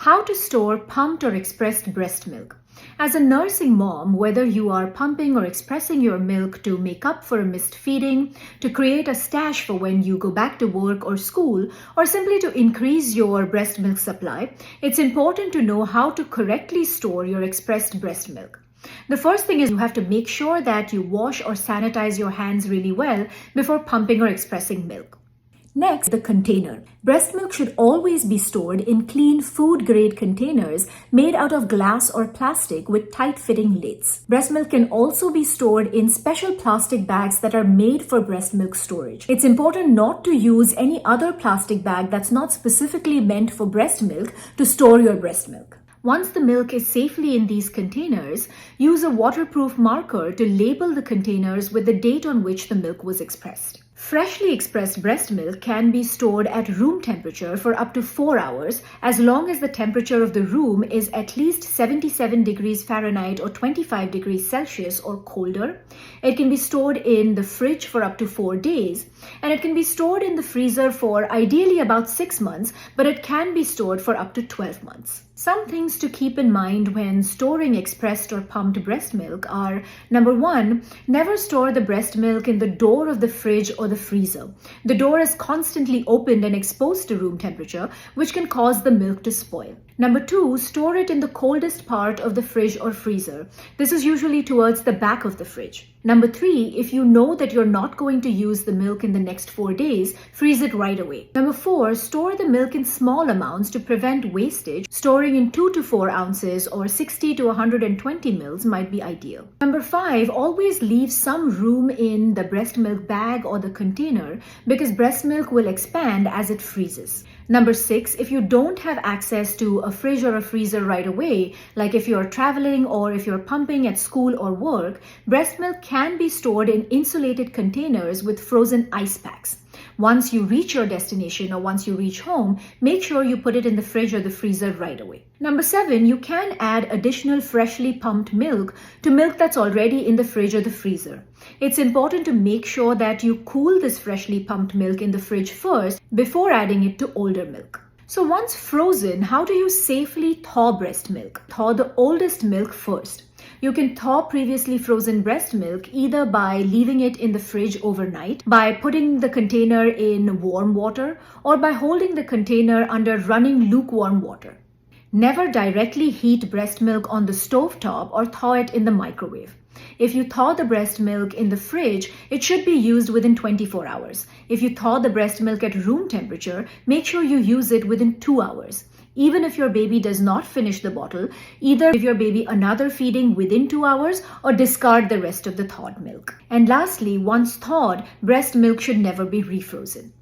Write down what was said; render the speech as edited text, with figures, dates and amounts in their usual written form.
How to store pumped or expressed breast milk. As a nursing mom, whether you are pumping or expressing your milk to make up for a missed feeding, to create a stash for when you go back to work or school, or simply to increase your breast milk supply, it's important to know how to correctly store your expressed breast milk. The first thing is you have to make sure that you wash or sanitize your hands really well before pumping or expressing milk. Next, the container. Breast milk should always be stored in clean food-grade containers made out of glass or plastic with tight-fitting lids. Breast milk can also be stored in special plastic bags that are made for breast milk storage. It's important not to use any other plastic bag that's not specifically meant for breast milk to store your breast milk. Once the milk is safely in these containers, use a waterproof marker to label the containers with the date on which the milk was expressed. Freshly expressed breast milk can be stored at room temperature for up to 4 hours as long as the temperature of the room is at least 77 degrees Fahrenheit or 25 degrees Celsius or colder. It can be stored in the fridge for up to 4 days, and it can be stored in the freezer for ideally about 6 months, but it can be stored for up to 12 months. Some things to keep in mind when storing expressed or pumped breast milk are: number one, never store the breast milk in the door of the fridge or the freezer. The door is constantly opened and exposed to room temperature, which can cause the milk to spoil. Number two, store it in the coldest part of the fridge or freezer. This is usually towards the back of the fridge. Number three, if you know that you're not going to use the milk in the next 4 days, freeze it right away. Number four, store the milk in small amounts to prevent wastage. Storing in 2 to 4 ounces or 60 to 120 mils might be ideal. Number five, always leave some room in the breast milk bag or the container because breast milk will expand as it freezes. Number six, if you don't have access to a fridge or a freezer right away, like if you're traveling or if you're pumping at school or work, breast milk can be stored in insulated containers with frozen ice packs. Once you reach your destination or once you reach home, make sure you put it in the fridge or the freezer right away. Number seven, you can add additional freshly pumped milk to milk that's already in the fridge or the freezer. It's important to make sure that you cool this freshly pumped milk in the fridge first before adding it to older milk. So once frozen, how do you safely thaw breast milk? Thaw the oldest milk first. You can thaw previously frozen breast milk either by leaving it in the fridge overnight, by putting the container in warm water, or by holding the container under running lukewarm water. Never directly heat breast milk on the stovetop or thaw it in the microwave. If you thaw the breast milk in the fridge, it should be used within 24 hours. If you thaw the breast milk at room temperature, make sure you use it within 2 hours. Even if your baby does not finish the bottle, either give your baby another feeding within 2 hours or discard the rest of the thawed milk. And lastly, once thawed, breast milk should never be refrozen.